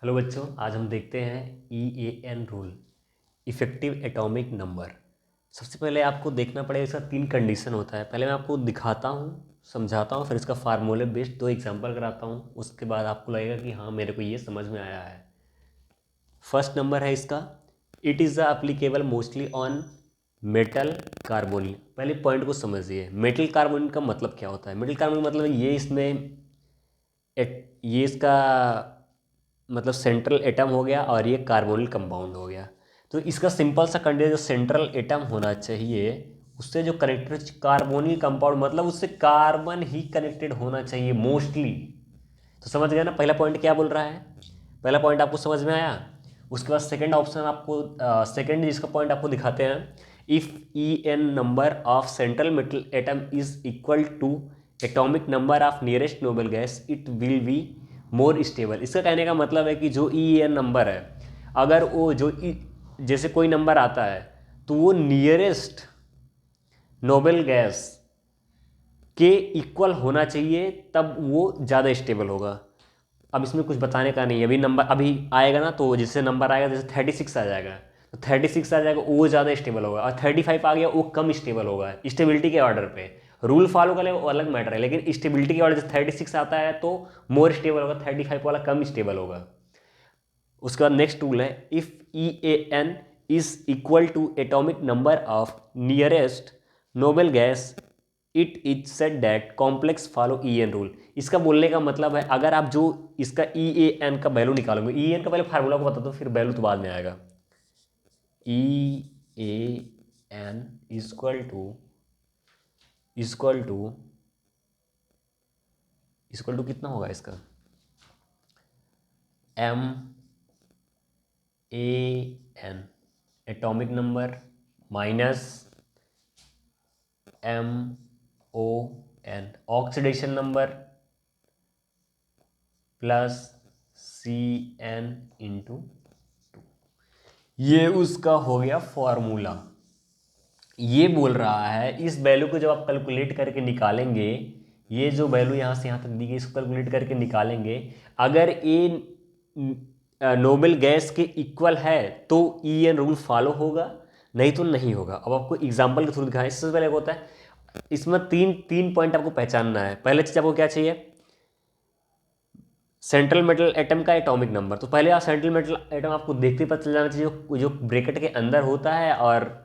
Hello बच्चों, आज हम देखते हैं EAN rule, effective atomic number. सबसे पहले आपको देखना पड़ेगा इसका 3 कंडीशन होता है। पहले मैं आपको दिखाता हूँ, समझाता हूँ, फिर इसका फार्मूले बेस्ड 2 एग्जांपल कराता हूँ। उसके बाद आपको लगेगा कि हाँ मेरे को ये समझ में आया है। फर्स्ट नंबर है इसका, it is the applicable mostly on metal carbonyl. पहले पॉइंट को समझिए, मेटल कार्बोनिल का मतलब क्या होता है। मेटल कार्बोनिल मतलब ये इसका मतलब सेंट्रल एटम हो गया और ये कार्बोनिल कंपाउंड हो गया। तो इसका सिंपल सा कंडीशन, जो सेंट्रल एटम होना चाहिए उससे जो कनेक्टेड कार्बोनिल कंपाउंड, मतलब उससे कार्बन ही कनेक्टेड होना चाहिए मोस्टली। तो समझ गया ना पहला पॉइंट क्या बोल रहा है। पहला पॉइंट आपको समझ में आया। उसके बाद सेकंड ऑप्शन आपको, सेकंड जिसका पॉइंट आपको दिखाते हैं, if EN number of central metal atom is equal to atomic number of nearest noble gas it will be more stable. इसका कहने का मतलब है कि जो EN नंबर है, अगर वो जैसे कोई नंबर आता है तो वो नियरेस्ट नोबल गैस के इक्वल होना चाहिए, तब वो ज़्यादा स्टेबल होगा। अब इसमें कुछ बताने का नहीं है। अभी नंबर अभी आएगा ना, तो जैसे नंबर आएगा, जैसे 36 आ जाएगा, तो 36 आ जाएगा वो ज़्यादा स्टेबल होगा, और 35 आ गया वो कम स्टेबल होगा स्टेबिलिटी के ऑर्डर पे। रूल फॉलो कर ले वो अलग मैटर है, लेकिन स्टेबिलिटी के ऑर्डर जैसे 36 आता है तो मोर स्टेबल होगा, 35 वाला कम स्टेबल होगा। उसके बाद नेक्स्ट रूल है, if EAN is equal to atomic number of nearest noble gas it is said that complex follow EN rule. इसका बोलने का मतलब है, अगर आप जो इसका EAN का वैल्यू निकालोगे, EAN का पहले फार्मूला को बता दो, फिर वैल्यू तो बाद में आएगा। EAN इक्वल टू कितना होगा इसका, MAN atomic number minus MON oxidation number plus CN into 2। ये उसका हो गया फॉर्मूला। ये बोल रहा है इस वैल्यू को जब आप कैलकुलेट करके निकालेंगे, ये जो वैल्यू यहाँ से यहाँ तक दी गई इसको कैलकुलेट करके निकालेंगे, अगर ये नोबल गैस के इक्वल है तो EN रूल फॉलो होगा, नहीं तो नहीं होगा। अब आपको एग्जांपल के थ्रू दिखाएं। इससे पहले क्या होता है, इसमें तीन तीन पॉइंट आपको पहचानना है। पहले चीज आपको क्या चाहिए, सेंट्रल मेटल एटम का एटॉमिक नंबर। तो पहले आप सेंट्रल मेटल एटम आपको देखते ही पता चल जाना चाहिए जो ब्रैकेट के अंदर होता है, और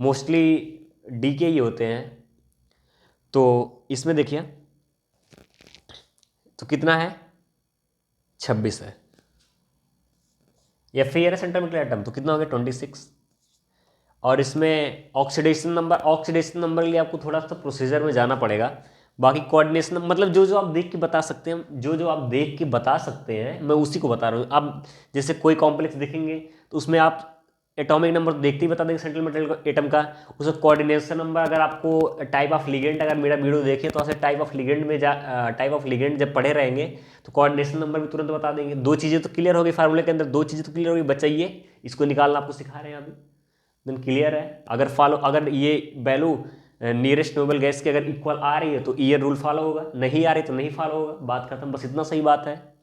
मोस्टली डी के ही होते हैं। तो इसमें देखिए तो कितना है, 26 है। Fe है सेंट्रल मेटल एटम, तो कितना हो गया 26। और इसमें ऑक्सीडेशन नंबर के लिए आपको थोड़ा सा प्रोसीजर में जाना पड़ेगा। बाकी कोऑर्डिनेशन मतलब जो जो आप देख के बता सकते हैं, जो जो आप देख के बता सकते हैं, मैं उसी को बता रहा हूँ। आप जैसे कोई कॉम्प्लेक्स देखेंगे तो उसमें आप एटॉमिक नंबर देखते ही बता देंगे सेंट्रल मेटल एटम का। उसका कोऑर्डिनेशन नंबर, अगर आपको टाइप ऑफ लिगेंड, अगर मेरा वीडियो देखें तो ऐसे टाइप ऑफ लिगेंड जब पढ़े रहेंगे तो कोऑर्डिनेशन नंबर भी तुरंत बता देंगे। दो चीज़ें तो क्लियर हो गई फार्मूले के अंदर, दो चीज़ें तो क्लियर हो गई, बचाइए इसको निकालना आपको सिखा रहे हैं अभी। देन क्लियर है। अगर ये वैल्यू नियरेस्ट नोबल गैस के अगर इक्वल आ रही है तो EN रूल फॉलो होगा, नहीं आ रही तो नहीं फॉलो होगा, बात खत्म। बस इतना सही बात है।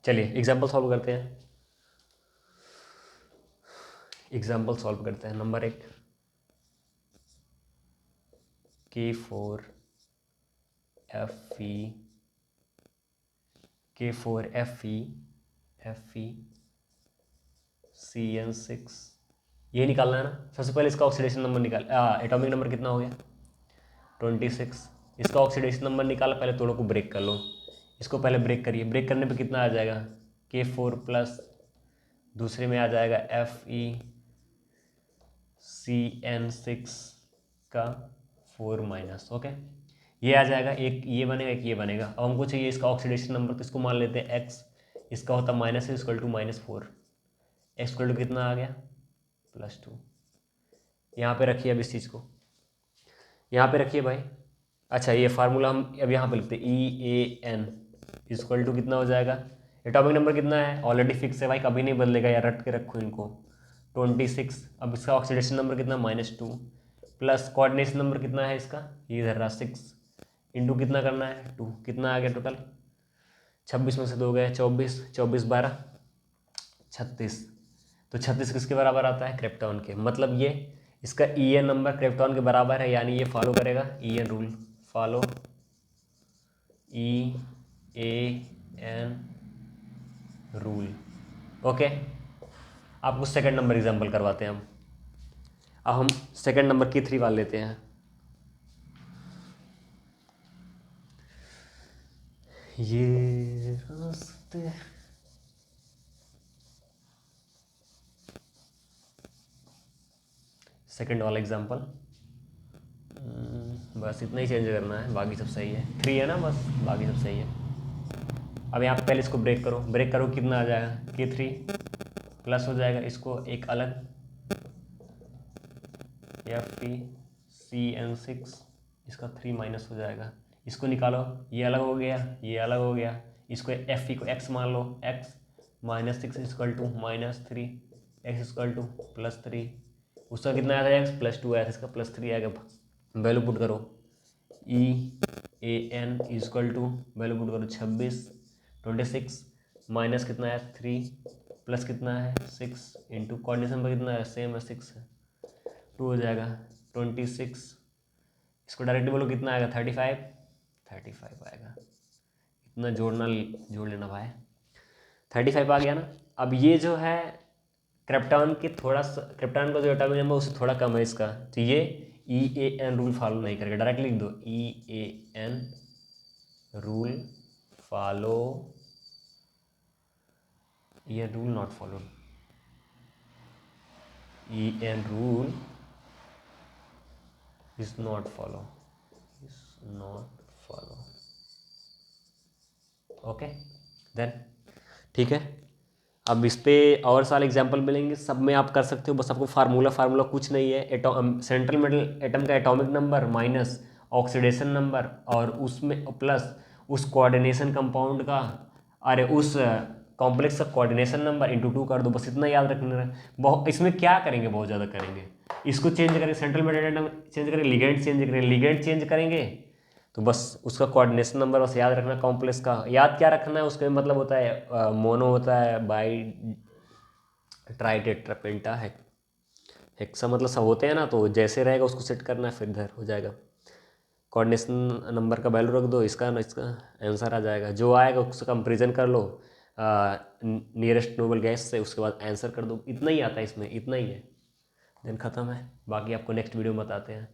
चलिए एग्जाम्पल सॉल्व करते हैं। एग्जाम्पल सॉल्व करते हैं। नंबर 1, K4Fe CN6, ये निकालना है ना। सबसे पहले इसका ऑक्सीडेशन नंबर निकाल, एटॉमिक नंबर कितना हो गया 26। इसका ऑक्सीडेशन नंबर निकाला, पहले दोनों को ब्रेक कर लो। इसको पहले ब्रेक करिए, ब्रेक करने पे कितना आ जाएगा, K4 प्लस, दूसरे में आ जाएगा FeCN6 का 4 माइनस। ओके, ये आ जाएगा, एक ये बनेगा एक ये बनेगा। अब हमको चाहिए इसका ऑक्सीडेशन नंबर, तो इसको मान लेते हैं X, इसका होता माइनस है equal to -4। X equal to कितना आ गया +2। यहाँ पे रखिए अब इस चीज़ को, यहाँ पे रखिए भाई। अच्छा ये फार्मूला हम अब यहाँ पे लिखते हैं EAN इक्वल टू कितना हो जाएगा, एटॉमिक नंबर कितना है ऑलरेडी फिक्स है भाई, कभी नहीं बदलेगा यार, रट के रखो इनको 26। अब इसका ऑक्सीडेशन नंबर कितना -2 प्लस कोऑर्डिनेशन नंबर कितना है इसका, ये इधर रहा 6 इंटू कितना करना है 2, कितना आ गया टोटल 26 में से 2 गए 24, 24 12 36। तो 36 किसके बराबर आता है क्रिप्टॉन के, मतलब ये इसका EN नंबर क्रिप्टॉन के बराबर है, यानी ये फॉलो करेगा EN rule, follow EAN rule. Okay, आपको सेकंड नंबर एग्जांपल करवाते हैं हम। अब हम सेकंड नंबर की 3 वाले लेते हैं। ये रास्ते सेकंड वाला एग्जांपल, बस इतना ही चेंज करना है, बाकी सब सही है, 3 है ना बस, बाकी सब सही है। अब यहाँ पहले इसको ब्रेक करो कितना आ जाएगा K3 प्लस हो जाएगा, इसको एक अलग FeCN6, इसका 3 माइनस हो जाएगा, इसको निकालो, ये अलग हो गया, ये अलग हो गया, इसको Fe को x मान लो, x -6 equal to -3, x equal to +3, उसका कितना आया था x +2 आया था, इसका +3 आएगा। वैल्यू पुट करो EAN equal to value put करो 26 माइनस कितना है 3 प्लस कितना है 6 इंटू कोऑर्डिनेशन पर कितना है सेम है 6 है 2 हो जाएगा 26, इसको डायरेक्ट बोलो कितना आएगा 35 आएगा, इतना जोड़ लेना भाई, 35 आ गया ना। अब ये जो है क्रिप्टॉन का जो एटॉमिक नंबर उससे थोड़ा कम है इसका, तो ये EAN रूल फॉलो नहीं करेगा, डायरेक्ट लिख दो EAN रूल फॉलो, ये rule not follow, EAN rule is not follow, okay then ठीक है। अब इस पे और सारे एग्जांपल मिलेंगे, सब में आप कर सकते हो, बस आपको फार्मूला कुछ नहीं है, सेंट्रल मेटल एटम का atomic number minus oxidation number और उसमें प्लस उस कोऑर्डिनेशन कंपाउंड का, अरे उस कॉम्प्लेक्स का कोऑर्डिनेशन नंबर इंटू 2 कर दो, बस इतना याद रखना है। बहुत इसमें क्या करेंगे, बहुत ज़्यादा करेंगे, इसको चेंज करेंगे, सेंट्रल मेटल एटम चेंज करेंगे, लिगेंड चेंज करेंगे, तो बस उसका कोऑर्डिनेशन नंबर बस याद रखना, कॉम्प्लेक्स का याद क्या रखना है, उसका मतलब होता है मोनो होता है, बाई ट्राई टेट्रा पेंटा है, हेक्सा मतलब सब होते हैं ना, तो जैसे रहेगा उसको सेट करना है, फिर इधर हो जाएगा, कोऑर्डिनेशन नंबर का वैल्यू रख दो, इसका आंसर आ जाएगा, जो आएगा उसका कंपेरिजन कर लो नियरेस्ट नोबल गैस से, उसके बाद आंसर कर दो, इतना ही आता है इसमें, इतना ही है, देन ख़त्म है, बाकी आपको नेक्स्ट वीडियो में बताते हैं।